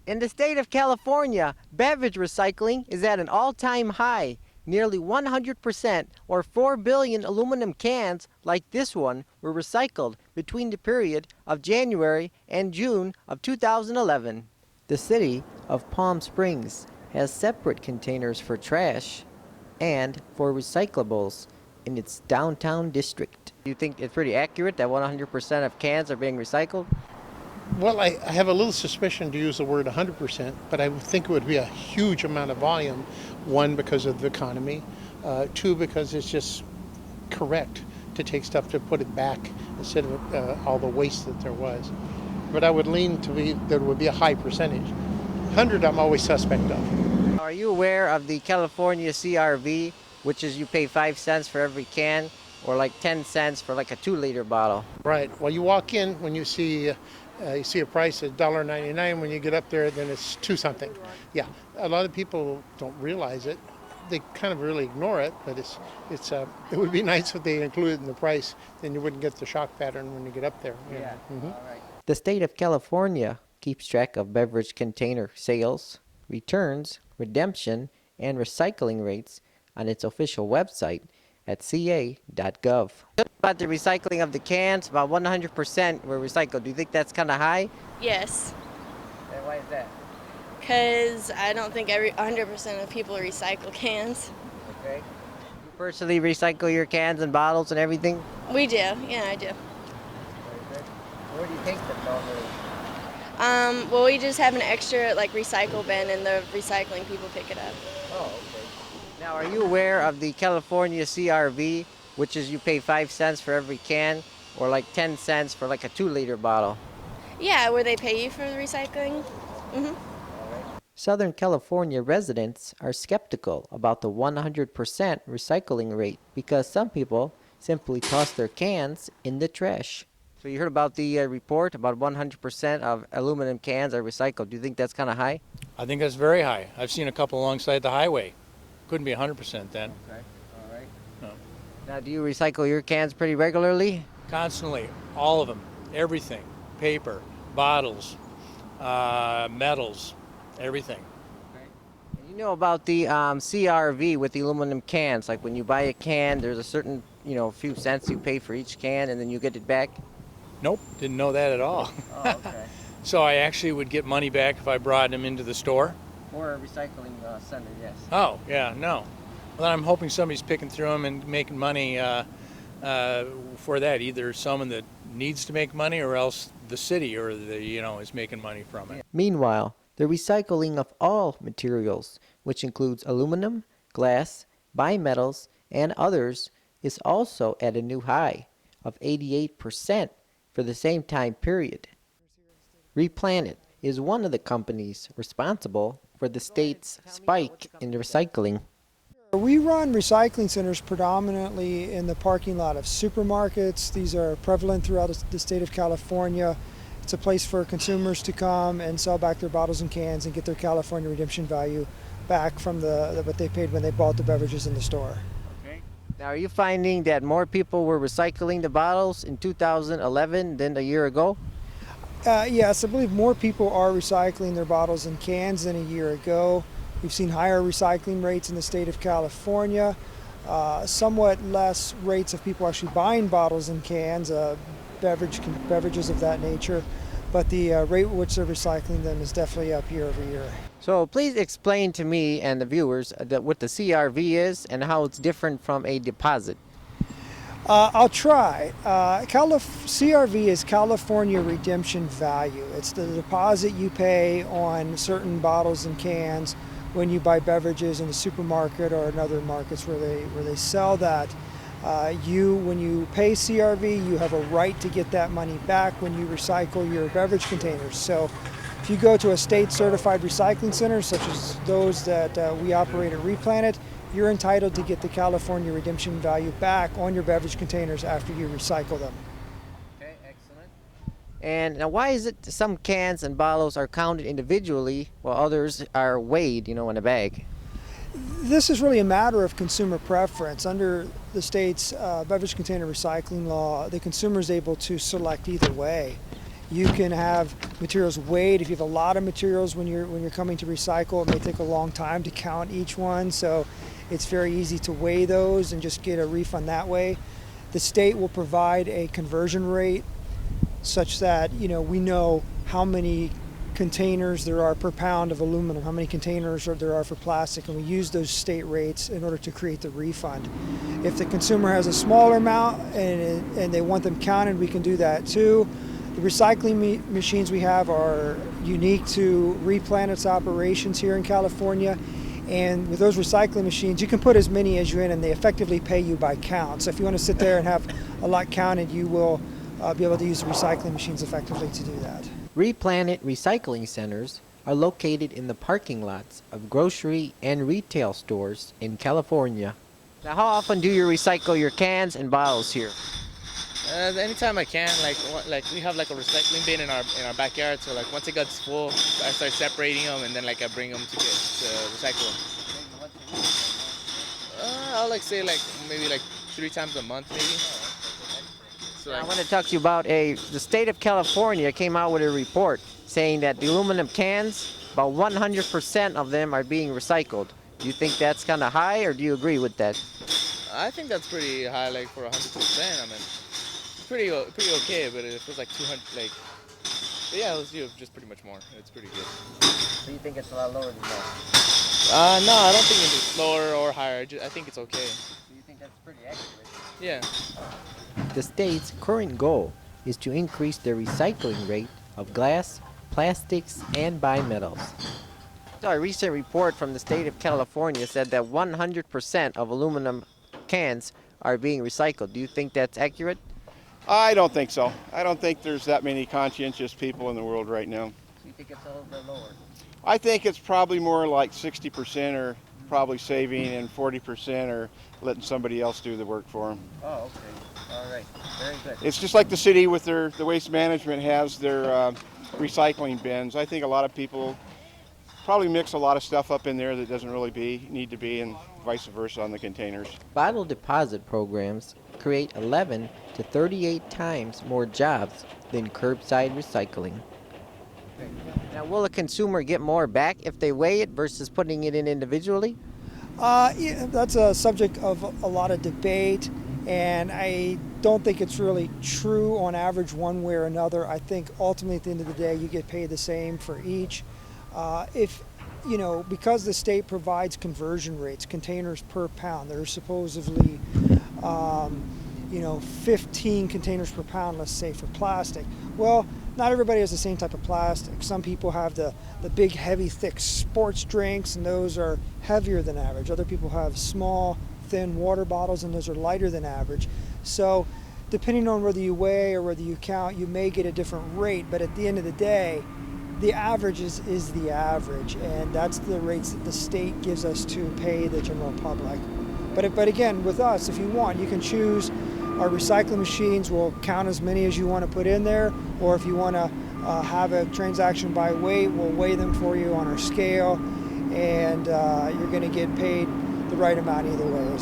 In the state of California, beverage recycling is at an all-time high. Nearly 100%, or 4 billion aluminum cans like this one, were recycled between the period of January and June of 2011. The city of Palm Springs has separate containers for trash and for recyclables in its downtown district. Do you think it's pretty accurate that 100% of cans are being recycled? Well, I have a little suspicion to use the word 100%, but I would think it would be a huge amount of volume. One, because of the economy. Two, because it's just correct to take stuff to put it back instead of all the waste that there was. But I would lean to be that it would be a high percentage. 100, I'm always suspect of. Are you aware of the California CRV, which is you pay 5 cents for every can, or like 10 cents for like a 2-liter bottle? Right. Well, you walk in when you see a price at $1.99. When you get up there, then it's 2 something. Yeah, a lot of people don't realize it. They kind of really ignore it, but it would be nice if they included it in the price. Then you wouldn't get the shock pattern when you get up there. Yeah. Mm-hmm. All right. The state of California keeps track of beverage container sales, returns, redemption, and recycling rates on its official website at ca.gov. About the recycling of the cans, about 100% were recycled. Do you think that's kind of high? Yes, And why is that? because I don't think 100% of people recycle cans. Okay. You personally recycle your cans and bottles and everything? We do, yeah, I do. Very good. Where do you take them normally? Well, we just have an extra like recycle bin, and the recycling people pick it up. Oh, okay. Now, are you aware of the California CRV, which is you pay 5 cents for every can, or like 10 cents for like a 2-liter bottle? Yeah, where they pay you for the recycling. Southern California residents are skeptical about the 100% recycling rate because some people simply toss their cans in the trash. So you heard about the report about 100% of aluminum cans are recycled. Do you think that's kind of high? I think that's very high. I've seen a couple alongside the highway. Couldn't be 100% then. Okay, all right. No. Now, do you recycle your cans pretty regularly? Constantly, all of them, everything, paper, bottles, metals, everything. You know about the CRV with the aluminum cans, like when you buy a can, there's a certain, few cents you pay for each can and then you get it back? Nope, didn't know that at all. Oh, okay. So I actually would get money back if I brought them into the store? Or a recycling center, yes. Oh, yeah, no. Well, I'm hoping somebody's picking through them and making money for that. Either someone that needs to make money or else the city or is making money from it. Meanwhile, the recycling of all materials, which includes aluminum, glass, bimetals, and others, is also at a new high of 88% for the same time period. rePLANET is one of the companies responsible for the state's spike in recycling. We run recycling centers predominantly in the parking lot of supermarkets. These are prevalent throughout the state of California. It's a place for consumers to come and sell back their bottles and cans and get their California redemption value back from what they paid when they bought the beverages in the store. Okay. Now, are you finding that more people were recycling the bottles in 2011 than a year ago? Yes, I believe more people are recycling their bottles and cans than a year ago. We've seen higher recycling rates in the state of California, somewhat less rates of people actually buying bottles and cans, beverages of that nature, but the rate at which they're recycling them is definitely up year over year. So please explain to me and the viewers what the CRV is and how it's different from a deposit. I'll try. CRV is California Redemption Value. It's the deposit you pay on certain bottles and cans when you buy beverages in the supermarket or in other markets where they sell that. When you pay CRV, you have a right to get that money back when you recycle your beverage containers. So if you go to a state certified recycling center, such as those that we operate at rePLANET, you're entitled to get the California redemption value back on your beverage containers after you recycle them. Okay, excellent. And now why is it some cans and bottles are counted individually while others are weighed, in a bag? This is really a matter of consumer preference. Under the state's beverage container recycling law, the consumer is able to select either way. You can have materials weighed. If you have a lot of materials when you're coming to recycle, it may take a long time to count each one. So it's very easy to weigh those and just get a refund that way. The state will provide a conversion rate such that we know how many containers there are per pound of aluminum, how many containers there are for plastic, and we use those state rates in order to create the refund. If the consumer has a smaller amount and they want them counted, we can do that too. The recycling machines we have are unique to rePLANET's operations here in California, and with those recycling machines you can put as many as you're in, and they effectively pay you by count. So if you want to sit there and have a lot counted, you will be able to use the recycling machines effectively to do that. rePLANET recycling centers are located in the parking lots of grocery and retail stores in California. Now, how often do you recycle your cans and bottles here? Anytime I can, like we have like a recycling bin in our backyard. So like once it gets full, I start separating them, and then like I bring them to recycle them. I'll say maybe 3 times a month maybe. So I want to talk to you about the state of California came out with a report saying that the aluminum cans, about 100% of them are being recycled. Do you think that's kind of high, or do you agree with that? I think that's pretty high, for 100%. I mean, it's pretty okay, but it feels like 200, but yeah, let's do just pretty much more. It's pretty good. So you think it's a lot lower than that? No, I don't think it's lower or higher. I think it's okay. Do you think that's pretty accurate? Yeah. The state's current goal is to increase the recycling rate of glass, plastics, and bimetals. So a recent report from the state of California said that 100% of aluminum cans are being recycled. Do you think that's accurate? I don't think so. I don't think there's that many conscientious people in the world right now. Do you think it's a little bit lower? I think it's probably more like 60% are probably saving and 40% are letting somebody else do the work for them. Oh, okay. All right. Very good. It's just like the city with the waste management has their recycling bins. I think a lot of people probably mix a lot of stuff up in there that doesn't really need to be, and vice versa on the containers. Bottle deposit programs create 11 to 38 times more jobs than curbside recycling. Now, will a consumer get more back if they weigh it versus putting it in individually? Yeah, that's a subject of a lot of debate, and I don't think it's really true on average one way or another. I think ultimately at the end of the day you get paid the same for each. Because the state provides conversion rates, containers per pound, there are supposedly 15 containers per pound, let's say, for plastic. Well, not everybody has the same type of plastic. Some people have the big, heavy, thick sports drinks, and those are heavier than average. Other people have small, thin water bottles, and those are lighter than average. So depending on whether you weigh or whether you count, you may get a different rate, but at the end of the day, the average is the average, and that's the rates that the state gives us to pay the general public. But again, with us, if you want, you can choose. Our recycling machines will count as many as you want to put in there, or if you want to have a transaction by weight, we'll weigh them for you on our scale, and you're going to get paid the right amount either way.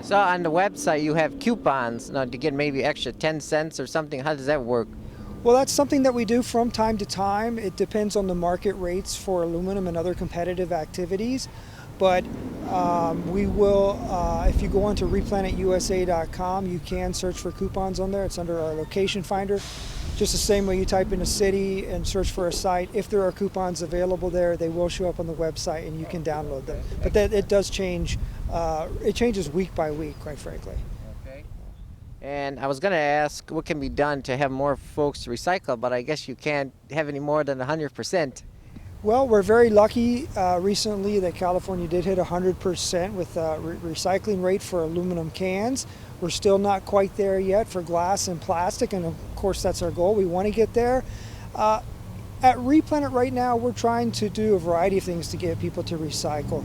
So on the website you have coupons to get maybe extra 10 cents or something. How does that work? Well, that's something that we do from time to time. It depends on the market rates for aluminum and other competitive activities. But we will, if you go onto replanetusa.com, you can search for coupons on there. It's under our location finder. Just the same way you type in a city and search for a site. If there are coupons available there, they will show up on the website and you can download them. But it does change. It changes week by week, quite frankly. And I was going to ask what can be done to have more folks recycle, but I guess you can't have any more than 100%. Well, we're very lucky recently that California did hit 100% with a recycling rate for aluminum cans. We're still not quite there yet for glass and plastic, and of course that's our goal. We want to get there. At rePLANET right now, we're trying to do a variety of things to get people to recycle.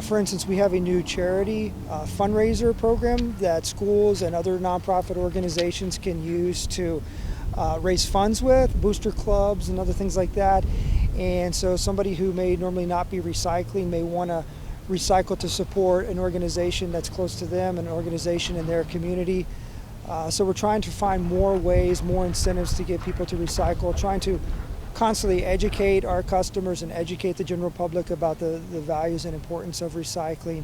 For instance, we have a new charity fundraiser program that schools and other nonprofit organizations can use to raise funds with, booster clubs and other things like that. And so somebody who may normally not be recycling may want to recycle to support an organization that's close to them, an organization in their community So we're trying to find more ways, more incentives to get people to recycle, trying to constantly educate our customers and educate the general public about the values and importance of recycling.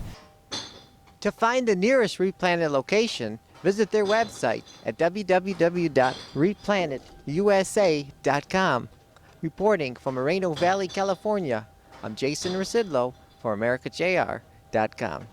To find the nearest rePLANET location, visit their website at www.replanetusa.com. Reporting from Moreno Valley, California, I'm Jason Rzucidlo for AmericaJR.com.